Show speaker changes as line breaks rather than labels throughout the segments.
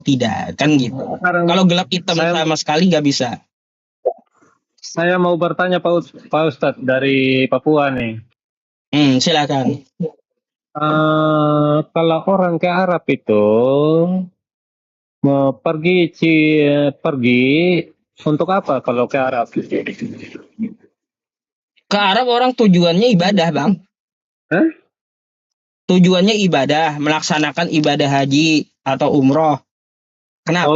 tidak, kan gitu.
Sekarang
Kalau gelap hitam
saya
sama sekali nggak bisa.
saya mau bertanya Pak Ustadz dari Papua nih.
Silakan.
Kalau orang ke Arab itu mau pergi untuk apa kalau ke Arab?
Ke Arab orang tujuannya ibadah, Bang.
Hah?
Tujuannya ibadah, melaksanakan ibadah haji atau umroh.
Oh,
Kenapa?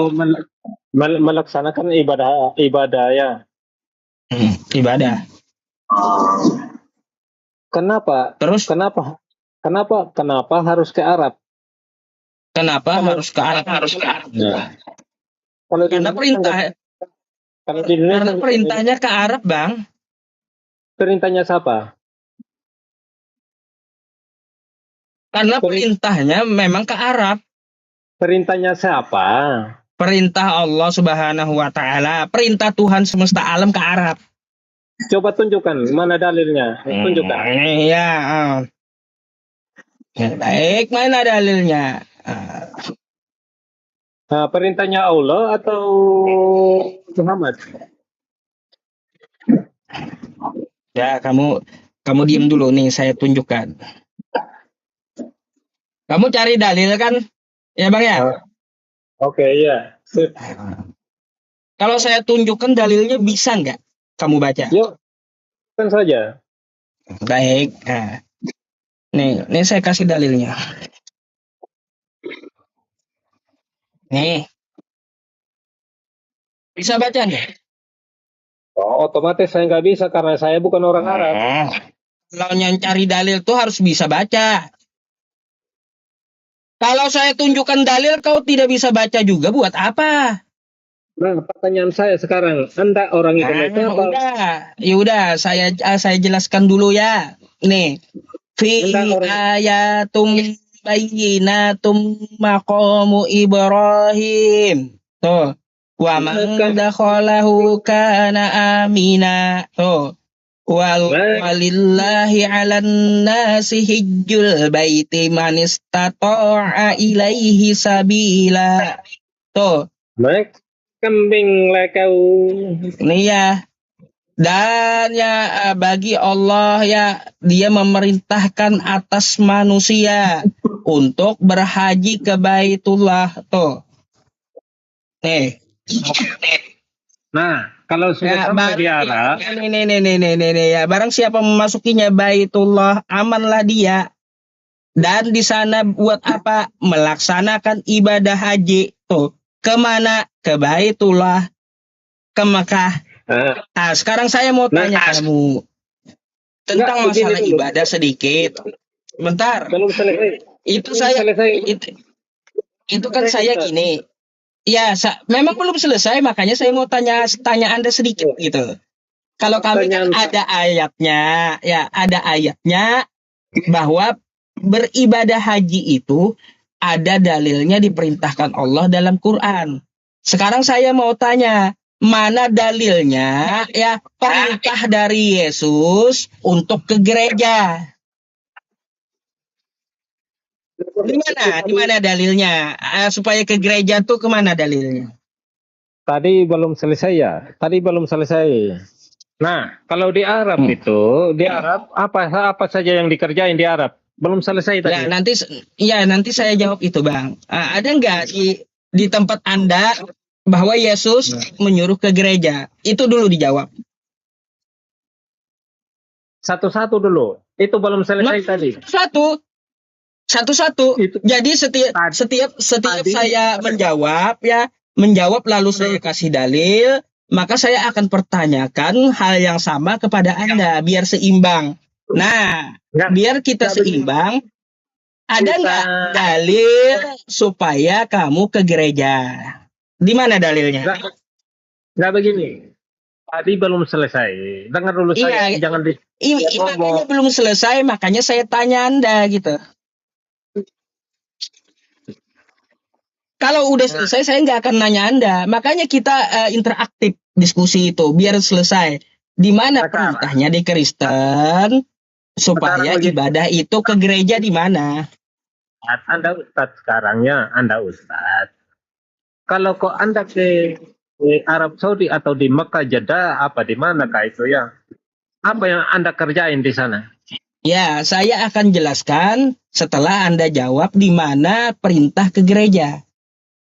melaksanakan ibadah ibadah ya.
Ibadah.
Kenapa?
Terus
Kenapa? Kenapa harus ke Arab?
kenapa
Kalau
harus ke Arab?
Nah, kalau di
Karena
Indonesia
perintah
kalau di
karena
Indonesia
perintahnya ke Arab, Bang.
perintahnya siapa?
Karena
Peri-
perintahnya memang ke Arab.
Perintahnya siapa?
Perintah Allah Subhanahu wa taala, perintah Tuhan semesta alam ke Arab.
Coba tunjukkan mana dalilnya. Tunjukkan.
Ya, baik, mana dalilnya?
Perintahnya Allah atau Muhammad?
Ya, kamu diem dulu nih, saya tunjukkan. Kamu cari dalil kan? Ya, Bang ya.
Oke, iya. Sip.
Kalau saya tunjukkan dalilnya bisa nggak kamu baca?
Yuk, kan saja.
Baik. Nah, nih saya kasih dalilnya. Nih, bisa baca nggak?
Oh, otomatis saya nggak bisa karena saya bukan orang Arab.
Kalau yang cari dalil tuh harus bisa baca. Kalau saya tunjukkan dalil, kau tidak bisa baca juga, buat apa?
Nah, pertanyaan saya sekarang, Anda orang Indonesia apa?
Udah, saya jelaskan dulu ya. Nih, fi
Anda orang
ayatum bayyinatum maqamu Ibrahim. Tuh. Wa man
kan?
dakhalahu kana amina. Tuh.
Nah,
Walillahi 'alan nasi hijjul baiti man istata'a ilaihi sabila. Tuh,
nah, kambing lekau.
ini ya. Dan ya bagi Allah ya dia memerintahkan atas manusia untuk berhaji ke Baitullah. Tuh. Nih.
Nah, kalau sudah
Ya,
sampai di Arab,
nih, ya. Barang siapa memasukinya Baitullah, amanlah dia. Dan di sana buat apa? Melaksanakan ibadah haji. Tuh. Kemana? Ke Baitullah, ke Mekah.
nah,
Nah, sekarang saya mau tanya kamu
enggak
tentang
begini
masalah
dulu.
ibadah sedikit. Bentar.
Belum selesai.
Itu
Belum
saya
selesai.
itu kan saya
Ustaz.
gini. Ya, memang belum selesai, makanya saya mau tanya Anda sedikit gitu. Kalau kami kan
Pertanyaan
ada ayatnya, ya ada ayatnya bahwa beribadah haji itu ada dalilnya diperintahkan Allah dalam Quran. Sekarang saya mau tanya, mana dalilnya ya perintah dari Yesus untuk ke gereja? Di mana dalilnya? Supaya ke gereja tuh kemana dalilnya?
tadi belum selesai ya. Tadi belum selesai. Nah, kalau di Arab
Hmm.
itu, di Arab apa saja yang dikerjain di Arab? Belum selesai
Ya
tadi.
nanti saya jawab itu, Bang. Ada nggak di tempat Anda bahwa Yesus menyuruh ke gereja? Itu dulu dijawab.
Satu-satu dulu. Itu belum selesai
Nah,
tadi.
satu-satu.
Itu
Jadi setiap
tadi
saya menjawab lalu saya kasih dalil, maka saya akan pertanyakan hal yang sama kepada Anda biar seimbang. Nah,
nggak
biar kita
nggak begini.
seimbang, ada
Kita
nggak dalil supaya kamu ke gereja? Di mana dalilnya?
nggak begini. Tadi belum selesai. Dengar dulu saya.
Iya,
Jangan di
makanya
ngomong.
belum selesai, makanya saya tanya Anda gitu. Kalau udah selesai, saya nggak akan nanya Anda. Makanya kita interaktif diskusi itu, biar selesai. Di mana
Sekarang,
perintahnya di Kristen
sekarang
supaya
begini.
ibadah itu ke gereja di mana?
Anda Ustadz sekarangnya. Anda Ustadz. Kalau kok Anda ke Arab Saudi atau di Mekah, Jeddah, apa di mana kah itu ya? Apa yang Anda kerjain di sana?
Ya, saya akan jelaskan setelah Anda jawab di mana perintah ke gereja.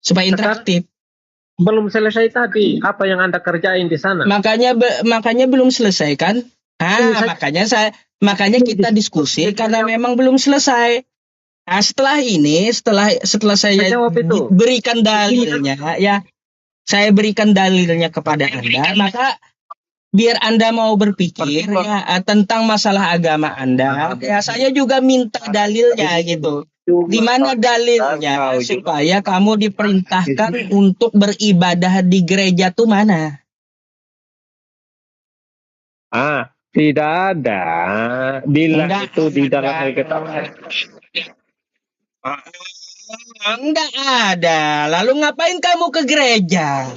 Supaya
Sekarang
interaktif.
belum selesai tadi. Apa yang Anda kerjain di sana?
Makanya belum selesai kan?
Ini
Ah,
saya
makanya kita diskusi karena memang belum selesai. Nah, setelah
saya
saya
jawab itu.
berikan dalilnya, ya, saya berikan dalilnya kepada Anda, maka biar Anda mau berpikir ya tentang masalah agama Anda, ya saya juga minta dalilnya gitu. Di mana dalilnya supaya kamu diperintahkan untuk beribadah di gereja tuh mana?
Tidak ada. Bilang
Enggak
itu di dalam
ada.
Alkitab.
Enggak ada. Lalu ngapain kamu ke gereja?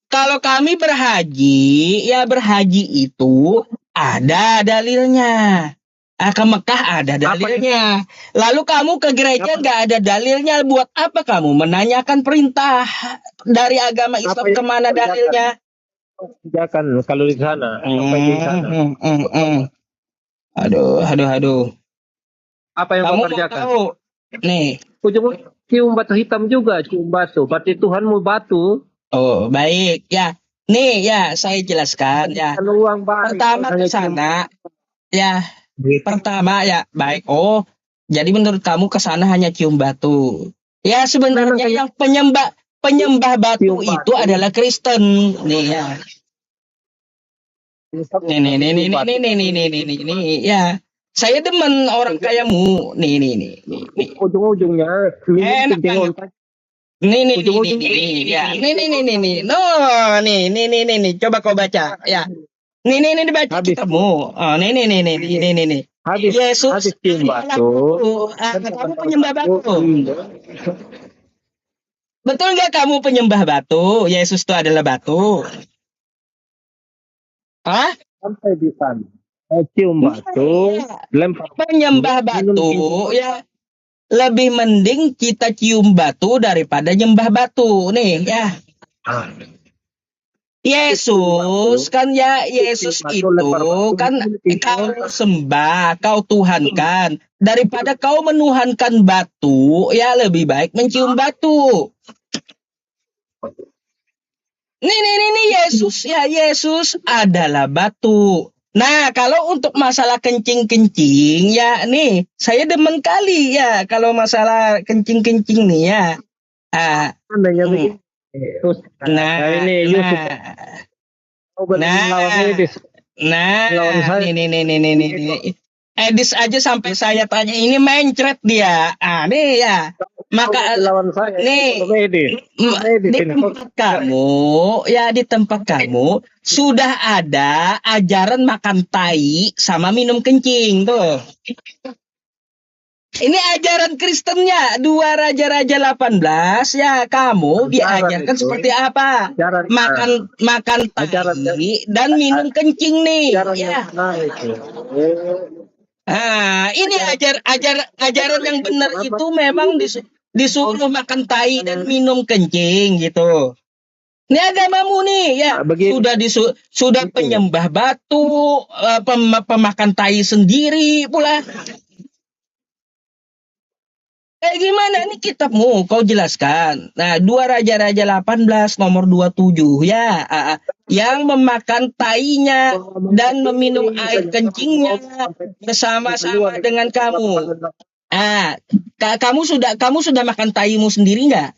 Kalau kami berhaji, ya berhaji itu ada dalilnya. Ke Mekah ada dalilnya. Lalu kamu ke gereja nggak ada dalilnya. Buat apa kamu menanyakan perintah dari agama Islam kemana dalilnya?
Kerjakan kalau di sana. Sampai di sana.
Aduh.
Apa yang
Kamu
kau
mau
kerjakan?
tahu? Nih.
Ujung cium batu hitam juga, cium batu. Berarti Tuhanmu batu.
Oh, baik. Ya. Nih, ya, saya jelaskan ya.
Kalau uang baik,
Pertama ke
hanya cium
sana, ya,
gitu.
pertama ya, baik. Oh, jadi menurut kamu ke sana hanya cium batu. Ya,
Memang
sebenarnya
hanya
yang penyembah batu
cium
itu
batu.
adalah Kristen. Nih ya. Nih, ya. Saya demen orang kayamu. Nih.
Ujung-ujungnya minum
Enak
kencing
banget.
ontak.
Nih, ya. Nih. No, nih. Coba kau baca, ya. Nih, baca
Habis
kitabmu. Oh, nih.
habis
Yesus
cium
adalah
batu.
batu. Kamu penyembah batu. Betul nggak kamu penyembah batu? Yesus itu adalah batu. Hah?
Sampai di sana. Cium batu,
Iya.
lempar
Penyembah
minum
batu,
kencing.
ya. Lebih mending kita cium batu daripada nyembah batu. Nih, ya. Yesus kan ya, Yesus itu
Lempar batu,
kan
minum
kau sembah, kau tuhankan. Daripada kau menuhankan batu, ya lebih baik mencium batu. Nih, Yesus adalah batu. Nah, kalau untuk masalah kencing-kencing, ya nih, saya demen kali ya kalau masalah kencing-kencing nih ya. Ah,
Andainya
hmm.
begini. Ini Yusuf lawan Edis. Lawan saya.
Nih. Edis aja sampai saya tanya ini mencret dia. Nih ya. Maka
Lawan saya.
nih
Edis.
di tempat kamu, ya di tempat kamu sudah ada ajaran makan tai sama minum kencing tuh. Ini ajaran Kristennya, dua Raja-Raja 18, ya kamu diajarkan
itu,
seperti apa? Makan tai dan minum kencing nih. Ya. Ini ajaran yang benar itu memang disuruh makan tai dan minum kencing gitu. Ini agamamu nih ya sudah penyembah batu, pemakan tai sendiri pula. Gimana nih kitabmu? Kau jelaskan. Nah, dua Raja-Raja 18 nomor 27 ya. Yang memakan tainya dan meminum air kencingnya bersama-sama dengan kamu. Kamu sudah makan taimu sendiri nggak?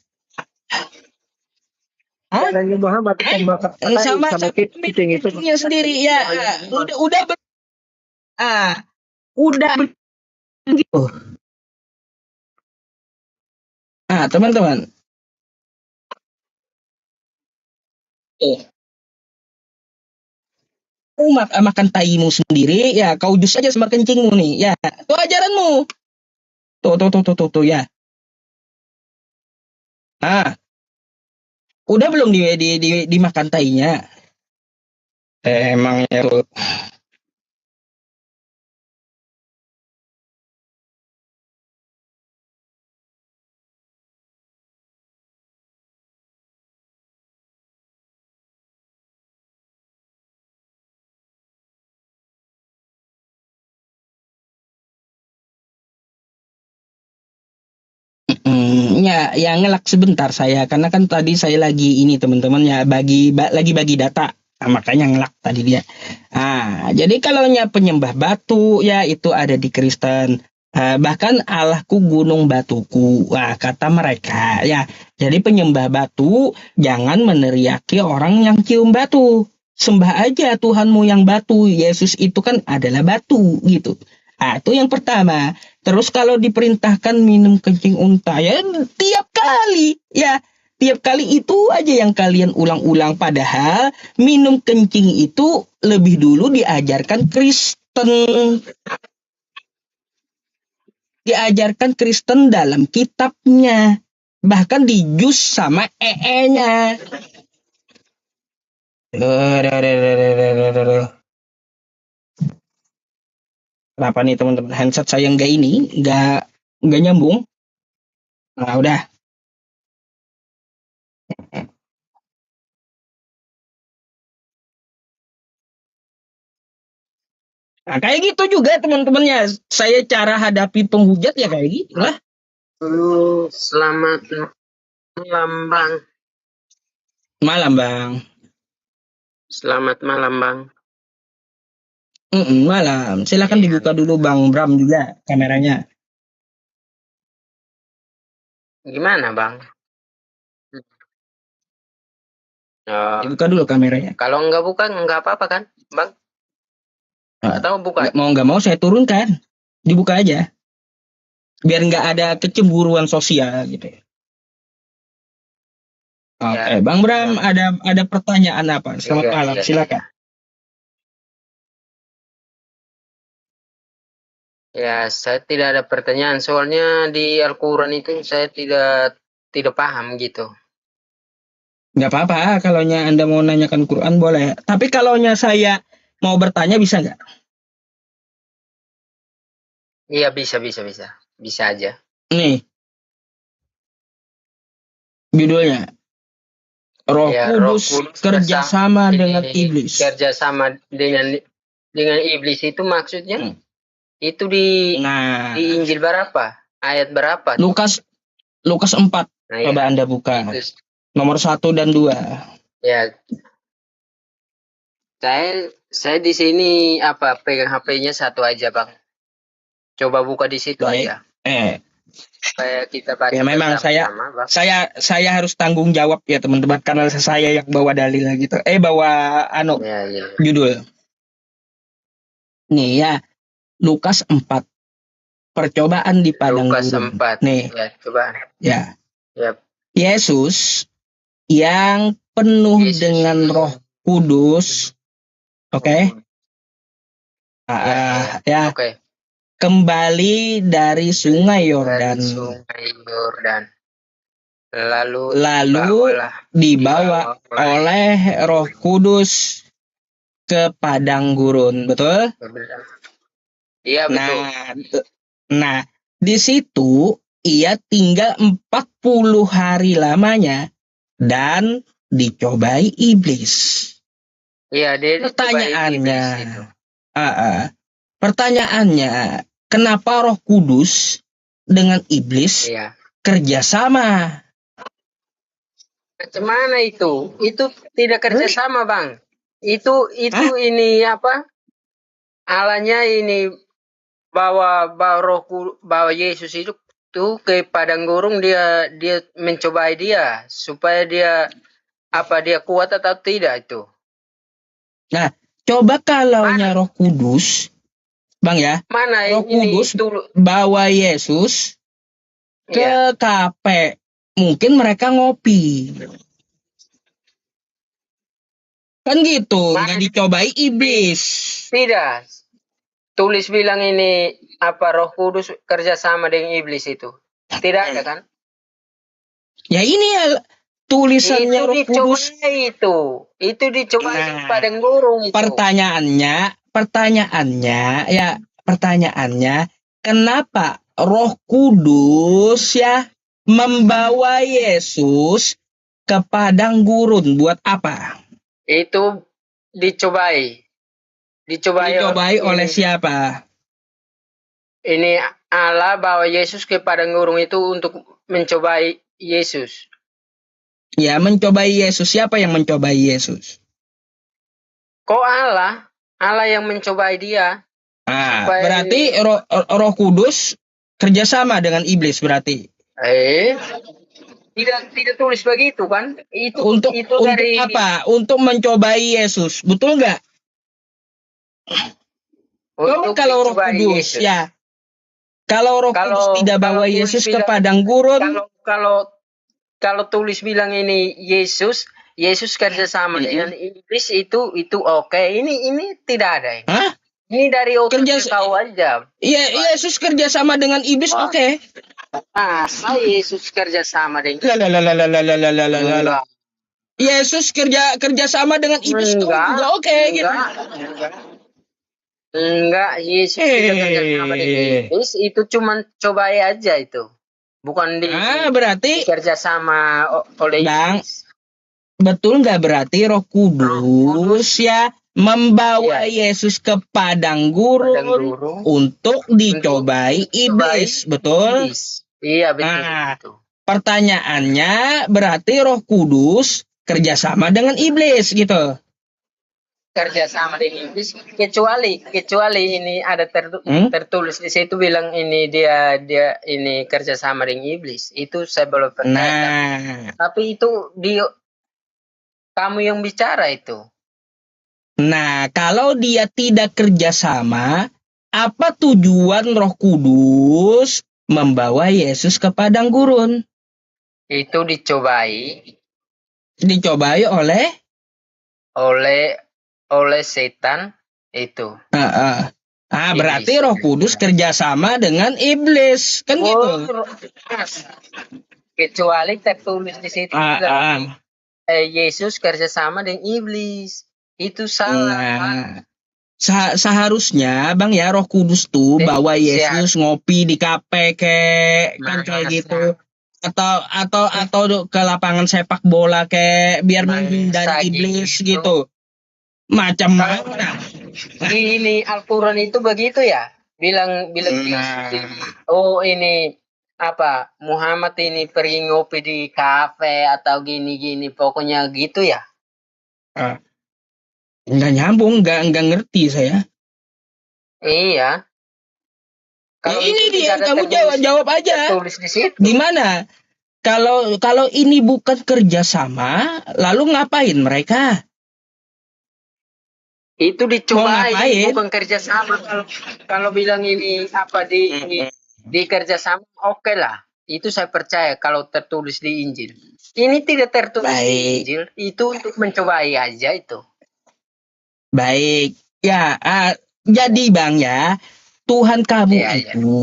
Muhammad
Sama kencingnya sendiri ya. Udah begitu. Teman-teman. Kau makan taimu sendiri, ya kau jus aja sama kencingmu nih, ya itu ajaranmu. Tuh, ya. Udah belum dimakan tainya? Emangnya tuh. Ya ngelak sebentar saya karena kan tadi saya lagi ini teman-teman ya lagi bagi data. Nah, makanya ngelak tadi dia. Jadi kalau penyembah batu ya itu ada di Kristen. Bahkan Allahku gunung batuku. Wah, kata mereka ya. Jadi penyembah batu jangan meneriaki orang yang cium batu. Sembah aja Tuhanmu yang batu. Yesus itu kan adalah batu gitu. Itu yang pertama. Terus kalau diperintahkan minum kencing unta ya tiap kali itu aja yang kalian ulang-ulang, padahal minum kencing itu lebih dulu diajarkan Kristen dalam kitabnya, bahkan di jus sama nya. Kenapa nih teman-teman, handset saya nggak nyambung. Nah udah. Nah, kayak gitu juga teman-temannya. Saya cara hadapi penghujat ya kayak gitu lah.
Selamat malam, Bang.
Malam, Bang.
Selamat malam, Bang.
Malam. Silakan dibuka dulu Bang Bram juga kameranya.
Gimana, Bang?
Dibuka dulu kameranya.
Kalau nggak buka, nggak apa-apa kan, Bang? Atau buka?
Nggak mau saya turunkan. Dibuka aja. Biar nggak ada kecemburuan sosial gitu ya. Oke, Bang Bram, ada pertanyaan apa? Selamat malam, silakan.
Ya, saya tidak ada pertanyaan. Soalnya di Al-Quran itu saya tidak paham gitu.
Nggak apa-apa, kalau Anda mau nanyakan Quran boleh. Tapi kalau saya mau bertanya bisa nggak?
Iya, bisa. Bisa aja.
Nih, judulnya. Roh Kudus kerjasama dengan iblis.
Kerjasama dengan iblis itu maksudnya? Itu di Injil berapa? Ayat berapa?
Lukas 4. Coba Anda buka. Nomor 1 dan 2.
Ya. Saya di sini pegang HP-nya satu aja, Bang. Coba buka di situ aja. Supaya kita baca.
Ya memang saya harus tanggung jawab ya teman-teman, karena saya yang bawa dalil gitu. Bawa judul. Nih ya, Lukas 4. Percobaan di padang
Lukas
gurun.
4.
Nih.
Ya, coba.
Ya.
Yep.
Yesus yang penuh dengan Roh Kudus. Oke. Ya.
Oke.
Kembali dari Sungai Yordan. Lalu dibawa oleh Roh Kudus ke padang gurun, betul?
Iya, betul.
Nah, di situ ia tinggal 40 hari lamanya dan dicobai iblis.
Iya,
pertanyaannya, kenapa Roh Kudus dengan iblis kerjasama?
Macam mana itu? Itu tidak kerjasama, Bang. Itu ini Alanya ini bawa Yesus itu ke padang gurun, dia mencobai dia supaya dia kuat atau tidak itu.
Nah, coba kalau Roh Kudus, Bang ya, Roh Kudus bawa Yesus ke kafe, mungkin mereka ngopi. Kan gitu, nggak dicobai iblis.
Tidak. Tulis bilang ini Roh Kudus kerjasama dengan iblis itu. Tidak ada kan?
Ya ini ya tulisannya Roh Kudus.
Itu dicoba di padang gurun itu.
Pertanyaannya, kenapa Roh Kudus membawa Yesus ke padang gurun? Buat apa?
Itu dicobai.
Dicobai oleh siapa?
Ini Allah bawa Yesus ke padang gurun itu untuk mencobai Yesus.
Ya, mencobai Yesus. Siapa yang mencobai Yesus?
Kok Allah? Allah yang mencobai dia. Supaya
Berarti Roh Kudus kerjasama dengan iblis berarti.
Tidak tulis begitu kan?
Untuk
dari
apa? Untuk mencobai Yesus. Betul nggak?
untuk
Kalau Roh
mencobai
Kudus,
Yesus.
ya. Kalau Roh Kudus tidak bawa
tulis
Yesus ke
bilang-
padang gurun,
Kalau tulis bilang ini Yesus kerjasama dengan iblis itu oke. Ini tidak ada ini.
hah?
Ini dari kau aja.
Iya, Yesus kerjasama dengan iblis, oke.
Yesus kerjasama dengan
Lalalalalalalalalala. Yesus kerjasama dengan iblis juga oke gitu.
Enggak, Yesus tidak kerjasama dengan iblis, itu cuma cobai aja itu. Bukan
berarti
kerjasama oleh
Bang,
iblis.
betul nggak berarti Roh Kudus ya membawa Yesus ke padang gurun untuk dicobai iblis, betul?
Iya, betul.
Nah, pertanyaannya berarti Roh Kudus kerjasama dengan iblis gitu.
Kerjasama dengan iblis kecuali ini ada tertulis di situ bilang ini dia ini kerjasama dengan iblis, itu saya belum percaya. Tapi itu kamu yang bicara itu.
Nah, kalau dia tidak kerjasama, apa tujuan Roh Kudus membawa Yesus ke padang gurun?
Itu dicobai oleh setan itu.
Berarti Roh Kudus kerjasama dengan iblis, kan gitu?
Kecuali tertulis di situ Yesus kerjasama dengan iblis. Itu salah.
Seharusnya Bang ya Roh Kudus tuh bawa Yesus ngopi di kafe kan kayak gitu. Atau ke lapangan sepak bola kayak biar menghindari iblis gitu. Macam mana?
Ini Al-Quran itu begitu ya? Bilang ini apa? Muhammad ini pergi ngopi di kafe atau gini-gini, pokoknya gitu ya?
Nggak nyambung, nggak ngerti saya.
Iya.
Ini dia, kamu jawab aja.
Tulis di situ.
Gimana? Kalau ini bukan kerjasama, lalu ngapain mereka?
Itu dicobai, bukan kerjasama. Kalau bilang ini apa di kerjasama, oke lah. Itu saya percaya kalau tertulis di Injil. Ini tidak tertulis di Injil, itu untuk mencobai aja itu.
Baik, ya. Jadi Bang ya, Tuhan kamu itu,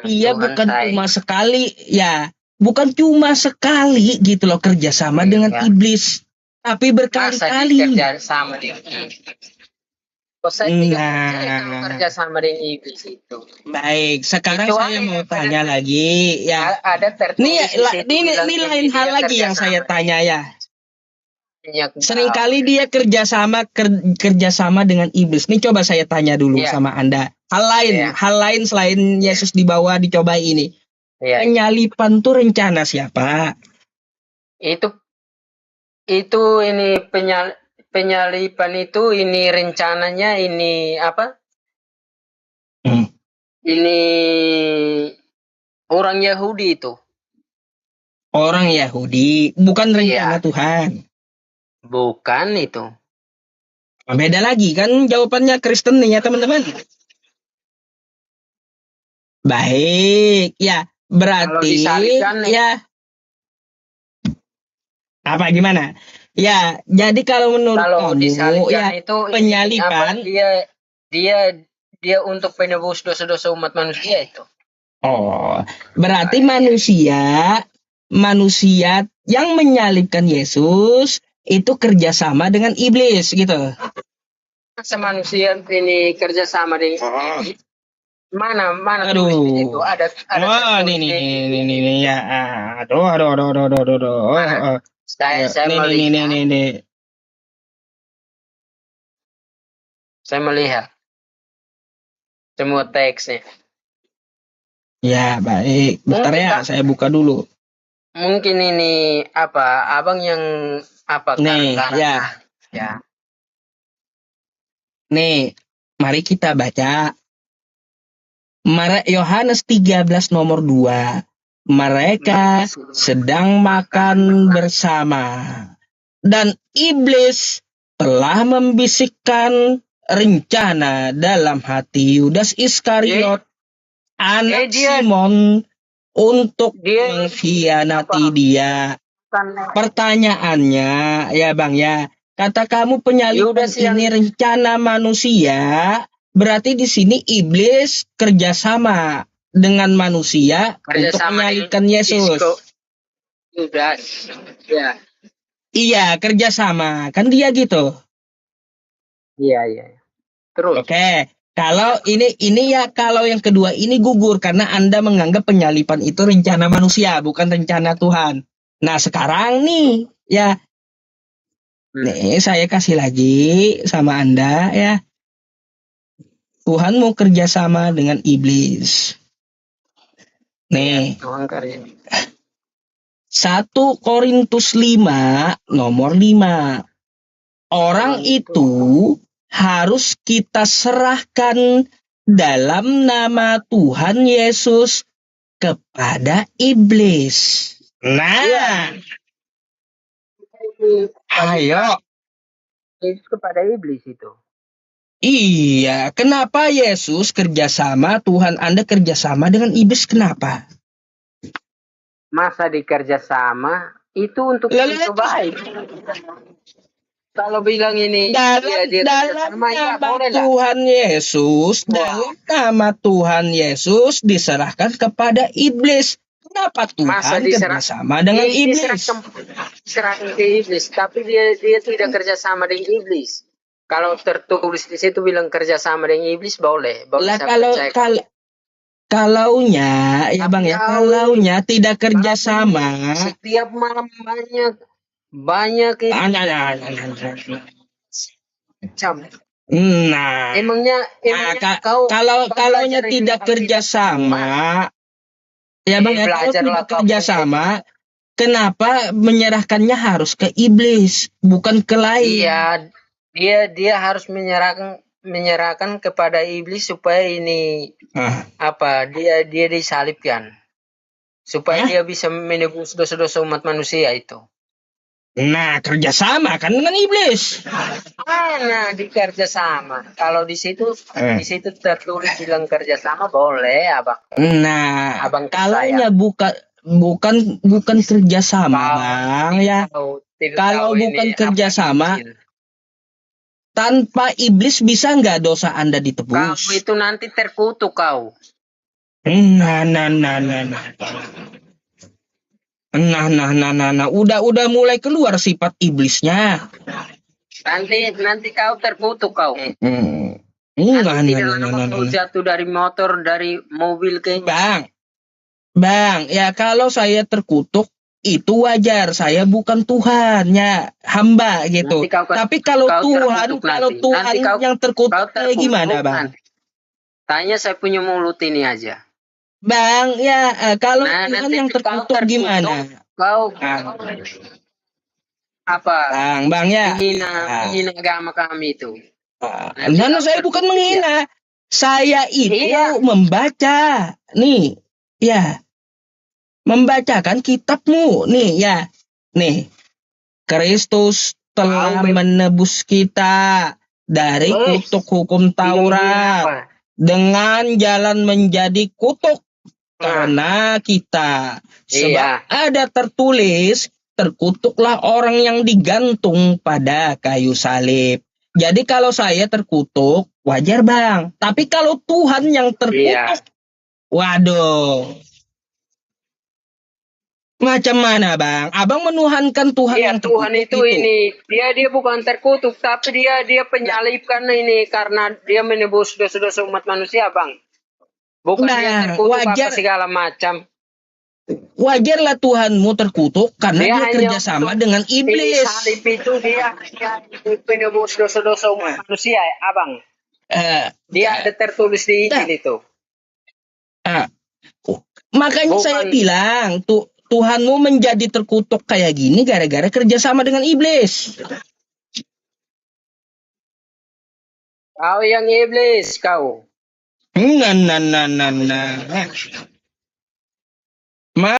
dia bukan cuma sekali, ya, bukan cuma sekali gitu loh kerjasama dengan iblis, tapi berkali-kali.
Kerjasama dengan iblis. Kerjasama dengan iblis itu.
Baik, sekarang saya mau tanya lagi, ya. Ini lain hal lagi yang saya tanya ya. Seringkali dia kerjasama dengan iblis. Ini coba saya tanya dulu sama Anda. Hal lain selain Yesus dibawa dicobai ini. Penyalipan tuh rencana siapa?
Itu ini penyalipan itu ini rencananya ini apa? Ini orang Yahudi itu.
Orang Yahudi, bukan rencana Tuhan.
Bukan itu.
Beda lagi kan jawabannya Kristen nih ya teman-teman. Baik, ya berarti ya apa gimana? Ya, jadi kalau menurut kamu ya
itu
penyalipan
dia untuk penebus dosa-dosa umat manusia itu.
Oh, berarti manusia yang menyalibkan Yesus itu kerjasama dengan iblis gitu.
Manusia ini kerjasama dengan iblis. Mana
itu ada ini ya. Aduh.
Saya melihat semua teksnya.
Ya, baik. Bentar
Mungkin
ya,
Kak,
saya buka dulu.
mungkin ini apa abang yang apa
Nih,
karang
ya.
ya.
Nih, mari kita baca. Yohanes 13 nomor 2. Mereka sedang makan bersama. Dan iblis telah membisikkan rencana dalam hati Yudas Iskariot, anak
dia-
Simon, untuk
dia-
mengkhianati
apa?
dia. Pertanyaannya, ya Bang ya, kata kamu penyaliban
Yudas yang-
ini rencana manusia, berarti di sini iblis kerjasama dengan manusia untuk
Kerjasama
menyalibkan
dengan
Yesus.
Yudas. Ya.
Iya, kerjasama, kan dia gitu.
Iya. Terus.
Oke, kalau ini ya, kalau yang kedua ini gugur karena Anda menganggap penyaliban itu rencana manusia, bukan rencana Tuhan. Nah, sekarang nih, ya, nih saya kasih lagi sama Anda ya. Tuhan mau kerjasama dengan iblis. Nih,
Tuhan karya.
1 Korintus 5 nomor 5. Orang itu harus kita serahkan dalam nama Tuhan Yesus kepada iblis. Nah, ayo.
Yesus kepada iblis itu.
Iya, kenapa Yesus kerjasama, Tuhan Anda kerjasama dengan iblis, kenapa?
Masa dikerjasama itu untuk yang baik. Kalau bilang ini
Dalam
kerjasama, ya
nama
boleh lah.
Tuhan Yesus, dalam nama Tuhan Yesus diserahkan kepada iblis. Kenapa Tuhan kerjasama dengan iblis?
Diserahkan ke iblis, tapi dia tidak kerjasama dengan iblis. Kalau tertulis di situ bilang kerjasama dengan iblis boleh.
Lah kalaunya ya Bang ya, kalaunya tidak kerjasama.
Setiap malam banyak macam.
Nah,
Emangnya
kalaunya tidak kerjasama, ya Bang ya, kalau tidak kerjasama, kenapa menyerahkannya harus ke iblis, bukan ke lain?
Iya, dia harus menyerahkan kepada iblis supaya ini dia disalibkan, supaya dia bisa menebus dosa-dosa umat manusia itu.
Nah, kerjasama kan dengan iblis.
Mana dikerjasama? Kalau di situ tertulis bilang kerjasama boleh, Abang.
Nah,
Abang
kalaunya bukan kerjasama, Bang ya. Kalau bukan kerjasama, tanpa iblis bisa nggak dosa Anda ditebus?
Kamu itu nanti terkutuk kau.
Nah, udah mulai keluar sifat iblisnya.
Nanti kau terkutuk kau.
Kau
jatuh dari motor, dari mobil ke.
Bang, ya kalau saya terkutuk itu wajar. Saya bukan Tuhan, ya hamba gitu. Tapi kalau Tuhan yang terkutuk kayak gimana, Bang?
Tanya saya punya mulut ini aja.
Bang, ya kalau Tuhan yang terkutuk gimana?
Kau apa?
Bang ya.
Menghina agama kami itu.
Nah, saya bukan menghina. Saya itu membaca. Nih, ya. Membacakan kitabmu. Nih, ya. Nih. Kristus telah menebus kita dari kutuk hukum Taurat dengan jalan menjadi kutuk karena kita. Sebab ada tertulis, terkutuklah orang yang digantung pada kayu salib. Jadi kalau saya terkutuk, wajar Bang. Tapi kalau Tuhan yang terkutuk, waduh. Macam mana Bang? Abang menuhankan Tuhan yang terkutuk.
Tuhan itu ini, dia bukan terkutuk, tapi dia penyalibkan ini karena dia menebus dosa-dosa umat manusia, Bang. Bukan dia terkutuk apa segala macam.
Wajarlah Tuhanmu terkutuk karena dia kerjasama dengan iblis.
Salib itu dia penebus dosa-dosa umat manusia, Abang. Dia ada tertulis di Injil itu.
Makanya saya
Bukan.
bilang, Tuhanmu menjadi terkutuk kayak gini gara-gara kerjasama dengan iblis.
Kau yang iblis kau.
Nah.